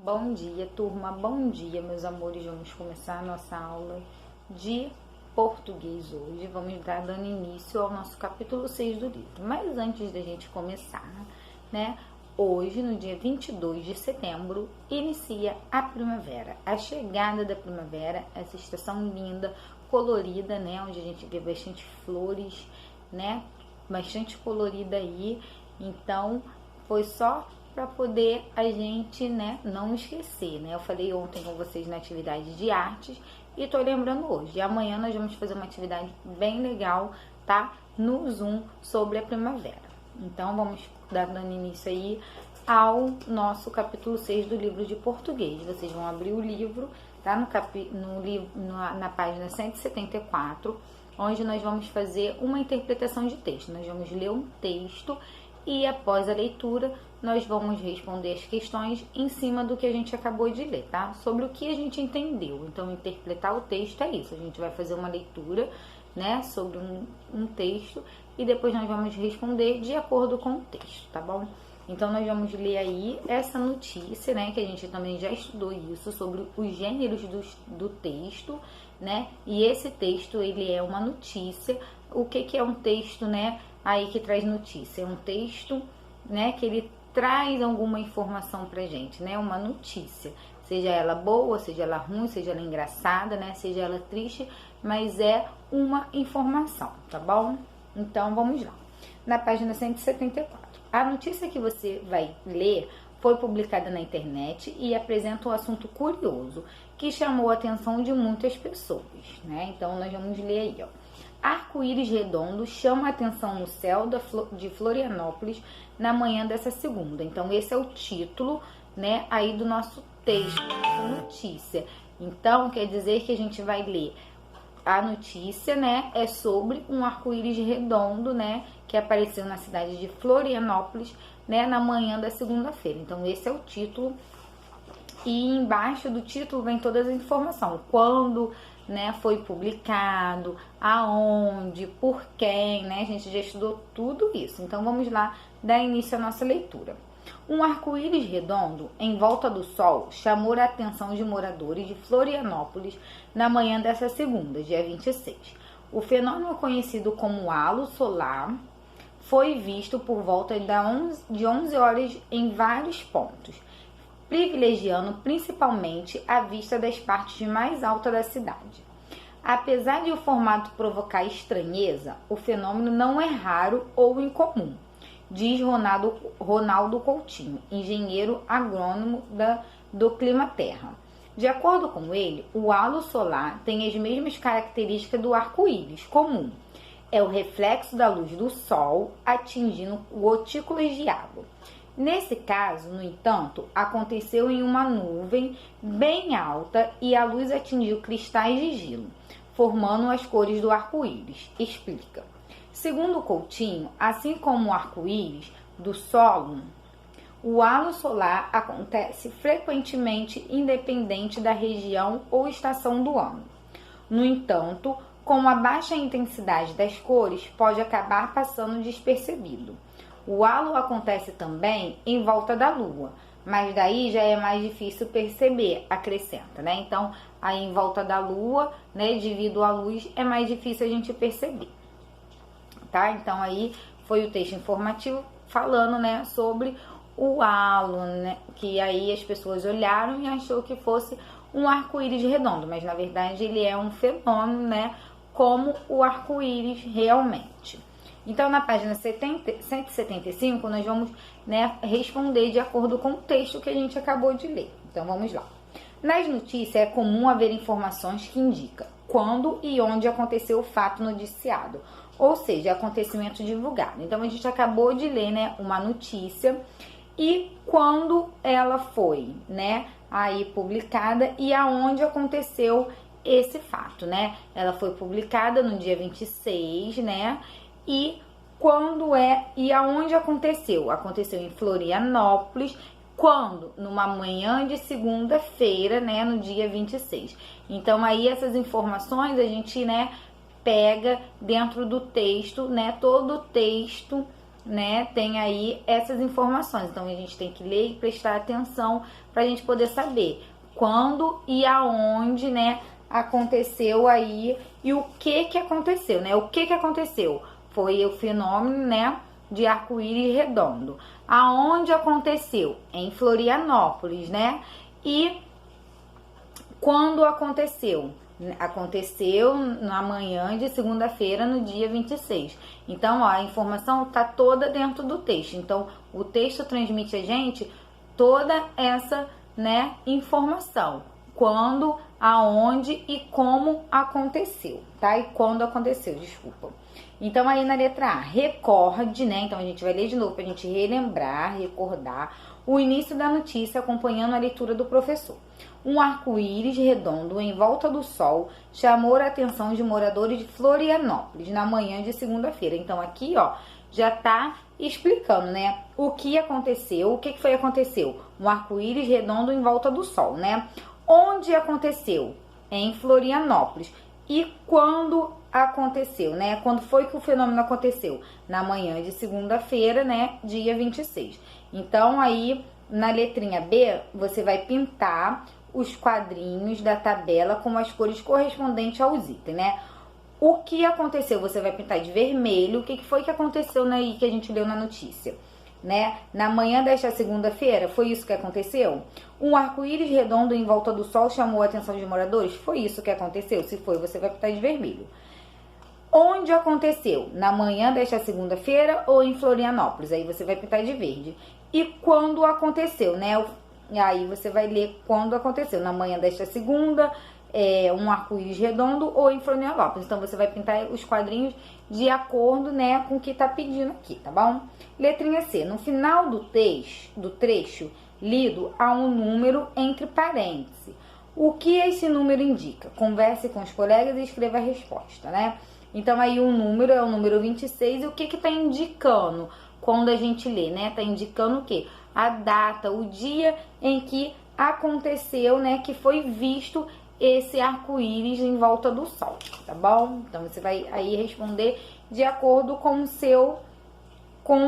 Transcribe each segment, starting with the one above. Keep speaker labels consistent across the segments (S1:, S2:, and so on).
S1: Bom dia, turma, bom dia, meus amores. Vamos começar a nossa aula de português hoje. Vamos estar dando início ao nosso capítulo 6 do livro. Mas antes da gente começar, né, hoje, no dia 22 de setembro, inicia a primavera, a chegada da primavera, essa estação linda, colorida, né, onde a gente vê bastante flores, né, bastante colorida aí. Então, foi só para poder a gente, né, não esquecer, né? Eu falei ontem com vocês na atividade de artes e tô lembrando hoje. E amanhã nós vamos fazer uma atividade bem legal, tá? No Zoom sobre a primavera. Então, vamos dando início aí ao nosso capítulo 6 do livro de português. Vocês vão abrir o livro, tá? Na página 174, onde nós vamos fazer uma interpretação de texto. Nós vamos ler um texto e após a leitura nós vamos responder as questões em cima do que a gente acabou de ler, tá? Sobre o que a gente entendeu. Então, interpretar o texto é isso. A gente vai fazer uma leitura, né, sobre um texto e depois nós vamos responder de acordo com o texto, tá bom? Então, nós vamos ler aí essa notícia, né, que a gente também já estudou isso, sobre os gêneros do texto, né? E esse texto, ele é uma notícia. O que é um texto, né, aí que traz notícia? É um texto, né, que ele traz alguma informação pra gente, né? Uma notícia, seja ela boa, seja ela ruim, seja ela engraçada, né? Seja ela triste, mas é uma informação, tá bom? Então, vamos lá. Na página 174. A notícia que você vai ler foi publicada na internet e apresenta um assunto curioso que chamou a atenção de muitas pessoas, né? Então, nós vamos ler aí, ó. Arco-íris redondo chama a atenção no céu de Florianópolis na manhã dessa segunda. Então, esse é o título, né, aí do nosso texto, nossa notícia. Então, quer dizer que a gente vai ler a notícia, né, é sobre um arco-íris redondo, né, que apareceu na cidade de Florianópolis, né, na manhã da segunda-feira. Então, esse é o título. E embaixo do título vem todas as informações. Quando, né, foi publicado, aonde, por quem, né? A gente já estudou tudo isso. Então, vamos lá dar início à nossa leitura. Um arco-íris redondo em volta do sol chamou a atenção de moradores de Florianópolis na manhã dessa segunda, dia 26. O fenômeno conhecido como halo solar foi visto por volta de 11 horas em vários pontos, privilegiando principalmente a vista das partes mais altas da cidade. Apesar de o formato provocar estranheza, o fenômeno não é raro ou incomum, diz Ronaldo Coutinho, engenheiro agrônomo do Clima Terra. De acordo com ele, o halo solar tem as mesmas características do arco-íris comum. É o reflexo da luz do sol atingindo gotículas de água. Nesse caso, no entanto, aconteceu em uma nuvem bem alta e a luz atingiu cristais de gelo, formando as cores do arco-íris, explica. Segundo Coutinho, assim como o arco-íris do solo, o halo solar acontece frequentemente independente da região ou estação do ano. No entanto, com a baixa intensidade das cores, pode acabar passando despercebido. O halo acontece também em volta da Lua, mas daí já é mais difícil perceber, acrescenta, né? Então, aí em volta da Lua, né, devido à luz, é mais difícil a gente perceber, tá? Então, aí foi o texto informativo falando, né, sobre o halo, né, que aí as pessoas olharam e achou que fosse um arco-íris redondo, mas na verdade ele é um fenômeno, né, como o arco-íris realmente. Então, na página 175, nós vamos, né, responder de acordo com o texto que a gente acabou de ler. Então, vamos lá. Nas notícias, é comum haver informações que indicam quando e onde aconteceu o fato noticiado, ou seja, acontecimento divulgado. Então, a gente acabou de ler, né, uma notícia e quando ela foi, né, aí publicada e aonde aconteceu esse fato, né? Ela foi publicada no dia 26, né? E quando e aonde aconteceu? Aconteceu em Florianópolis. Quando? Numa manhã de segunda-feira, né? No dia 26. Então, aí essas informações a gente, né, pega dentro do texto, né? Todo o texto, né, tem aí essas informações. Então a gente tem que ler e prestar atenção para a gente poder saber quando e aonde, né, aconteceu aí e o que aconteceu, né? O que aconteceu? Foi o fenômeno, né, de arco-íris redondo. Aonde aconteceu? Em Florianópolis, né? E quando aconteceu? Aconteceu na manhã de segunda-feira, no dia 26. Então, ó, a informação tá toda dentro do texto. Então, o texto transmite a gente toda essa, né, informação. Quando, aonde e como aconteceu, tá? E quando aconteceu, desculpa. Então, aí na letra A, recorde, né? Então, a gente vai ler de novo pra gente relembrar, recordar o início da notícia acompanhando a leitura do professor. Um arco-íris redondo em volta do sol chamou a atenção de moradores de Florianópolis na manhã de segunda-feira. Então, aqui, ó, já tá explicando, né, o que aconteceu, o que foi aconteceu. Um arco-íris redondo em volta do sol, né? Onde aconteceu? Em Florianópolis. E quando aconteceu, né? Quando foi que o fenômeno aconteceu? Na manhã de segunda-feira, né? Dia 26. Então, aí, na letrinha B, você vai pintar os quadrinhos da tabela com as cores correspondentes aos itens, né? O que aconteceu? Você vai pintar de vermelho. O que foi que aconteceu aí que a gente leu na notícia? Né? Na manhã desta segunda-feira, foi isso que aconteceu? Um arco-íris redondo em volta do sol chamou a atenção dos moradores? Foi isso que aconteceu? Se foi, você vai pintar de vermelho. Onde aconteceu? Na manhã desta segunda-feira ou em Florianópolis? Aí você vai pintar de verde. E quando aconteceu, né? Aí você vai ler quando aconteceu. Na manhã desta segunda, um arco-íris redondo ou em Florianópolis. Então você vai pintar os quadrinhos de acordo, né, com o que tá pedindo aqui, tá bom? Letrinha C. No final do trecho lido, há um número entre parênteses. O que esse número indica? Converse com os colegas e escreva a resposta, né? Então aí o número é o número 26 e o que tá indicando quando a gente lê, né? Tá indicando o quê? A data, o dia em que aconteceu, né, que foi visto esse arco-íris em volta do sol, tá bom? Então você vai aí responder de acordo com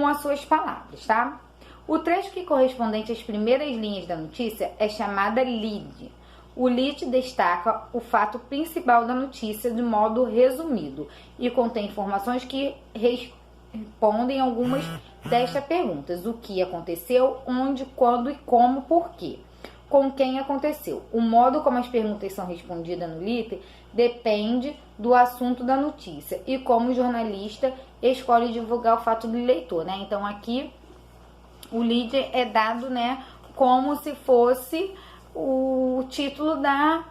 S1: as suas palavras, tá? O trecho que correspondente às primeiras linhas da notícia é chamada lead. O lead destaca o fato principal da notícia de modo resumido e contém informações que respondem algumas destas perguntas: o que aconteceu, onde, quando e como, por quê. Com quem aconteceu. O modo como as perguntas são respondidas no lead depende do assunto da notícia e como o jornalista escolhe divulgar o fato do leitor, né? Então aqui o lead é dado, né, como se fosse o título da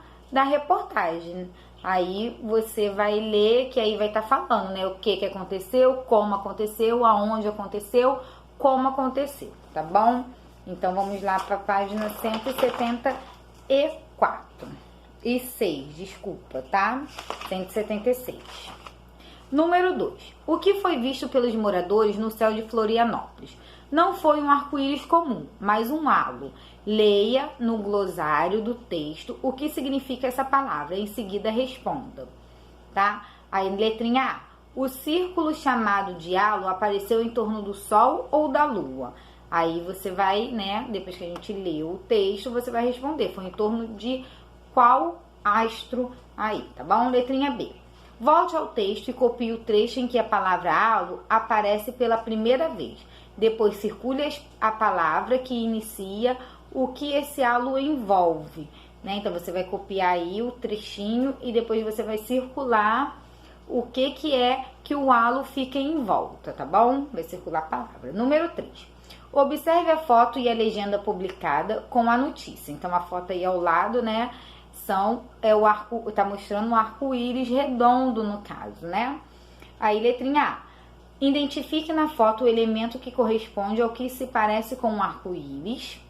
S1: reportagem. Aí você vai ler, que aí vai estar falando, né, o que aconteceu, como aconteceu, aonde aconteceu, como aconteceu, tá bom? Então, vamos lá para a página 174. E 6, desculpa, tá? 176. Número 2. O que foi visto pelos moradores no céu de Florianópolis? Não foi um arco-íris comum, mas um halo. Leia no glossário do texto o que significa essa palavra. Em seguida, responda, tá? Aí, letrinha A. O círculo chamado de halo apareceu em torno do Sol ou da Lua? Aí você vai, né, depois que a gente leu o texto, você vai responder. Foi em torno de qual astro aí, tá bom? Letrinha B. Volte ao texto e copie o trecho em que a palavra halo aparece pela primeira vez. Depois circule a palavra que inicia o que esse halo envolve, né? Então você vai copiar aí o trechinho e depois você vai circular o que é que o halo fica em volta, tá bom? Vai circular a palavra. Número 3. Observe a foto e a legenda publicada com a notícia. Então, a foto aí ao lado, né, tá mostrando um arco-íris redondo, no caso, né? Aí, letrinha A. Identifique na foto o elemento que corresponde ao que se parece com um arco-íris,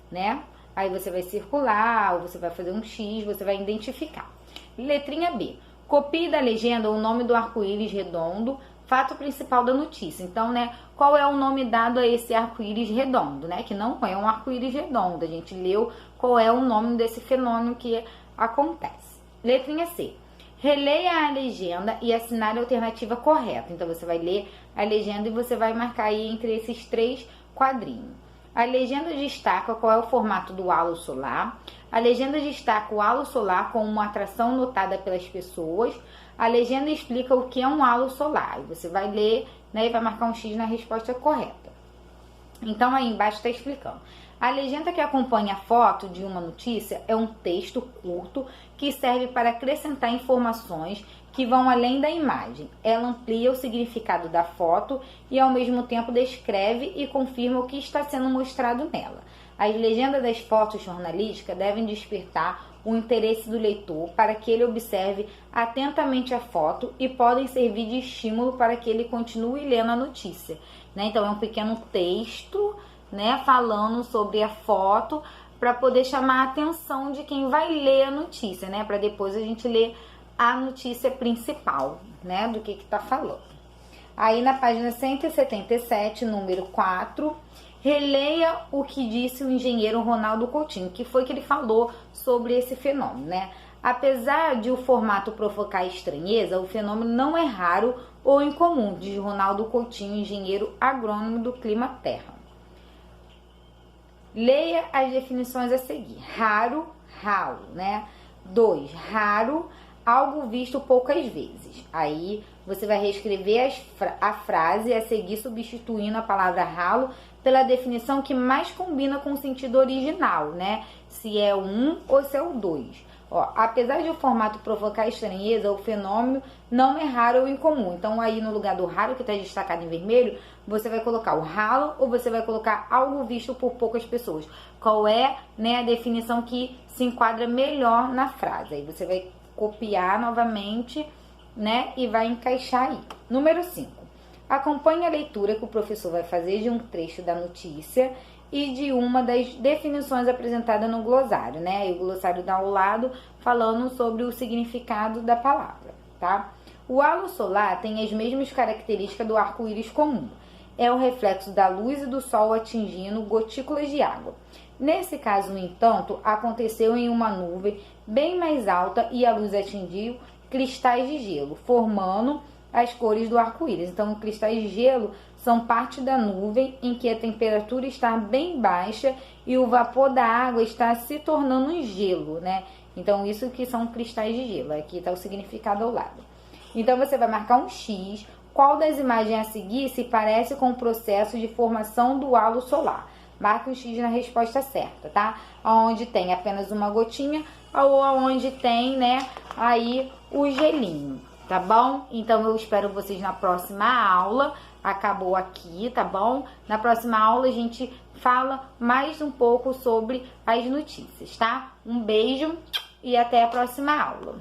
S1: né? Aí você vai circular, ou você vai fazer um X, você vai identificar. Letrinha B. Copie da legenda o nome do arco-íris redondo, fato principal da notícia. Então, né, qual é o nome dado a esse arco-íris redondo, né? Que não é um arco-íris redondo. A gente leu qual é o nome desse fenômeno que acontece. Letrinha C. Releia a legenda e assinale a alternativa correta. Então, você vai ler a legenda e você vai marcar aí entre esses 3 quadrinhos. A legenda destaca qual é o formato do halo solar. A legenda destaca o halo solar como uma atração notada pelas pessoas. A legenda explica o que é um halo solar. E você vai ler, né, e vai marcar um X na resposta correta. Então, aí embaixo está explicando. A legenda que acompanha a foto de uma notícia é um texto curto que serve para acrescentar informações que vão além da imagem. Ela amplia o significado da foto e, ao mesmo tempo, descreve e confirma o que está sendo mostrado nela. As legendas das fotos jornalísticas devem despertar o interesse do leitor para que ele observe atentamente a foto e podem servir de estímulo para que ele continue lendo a notícia, né? Então, é um pequeno texto, né, falando sobre a foto para poder chamar a atenção de quem vai ler a notícia, né? Para depois a gente ler a notícia principal, né, do que tá falando. Aí na página 177, número 4, releia o que disse o engenheiro Ronaldo Coutinho, que foi que ele falou sobre esse fenômeno, né? Apesar de o formato provocar estranheza, o fenômeno não é raro ou incomum, diz Ronaldo Coutinho, engenheiro agrônomo do Clima Terra. Leia as definições a seguir. Raro, ralo, né? 2, raro, algo visto poucas vezes. Aí você vai reescrever a frase a seguir, substituindo a palavra ralo pela definição que mais combina com o sentido original, né? Se é o 1 ou se é o 2. Ó, apesar de o formato provocar estranheza, o fenômeno não é raro ou incomum. Então, aí no lugar do raro, que está destacado em vermelho, você vai colocar o ralo ou você vai colocar algo visto por poucas pessoas. Qual é, né, a definição que se enquadra melhor na frase? Aí você vai copiar novamente, né, e vai encaixar aí. Número 5. Acompanhe a leitura que o professor vai fazer de um trecho da notícia e de uma das definições apresentadas no glossário, né? E o glossário dá ao lado falando sobre o significado da palavra, tá? O halo solar tem as mesmas características do arco-íris comum. É o reflexo da luz e do sol atingindo gotículas de água. Nesse caso, no entanto, aconteceu em uma nuvem bem mais alta e a luz atingiu cristais de gelo, formando as cores do arco-íris. Então, cristais de gelo são parte da nuvem em que a temperatura está bem baixa e o vapor da água está se tornando um gelo, né? Então, isso que são cristais de gelo. Aqui está o significado ao lado. Então, você vai marcar um X. Qual das imagens a seguir se parece com o processo de formação do halo solar? Marque um X na resposta certa, tá? Onde tem apenas uma gotinha ou onde tem, né, aí o gelinho, tá bom? Então, eu espero vocês na próxima aula. Acabou aqui, tá bom? Na próxima aula a gente fala mais um pouco sobre as notícias, tá? Um beijo e até a próxima aula.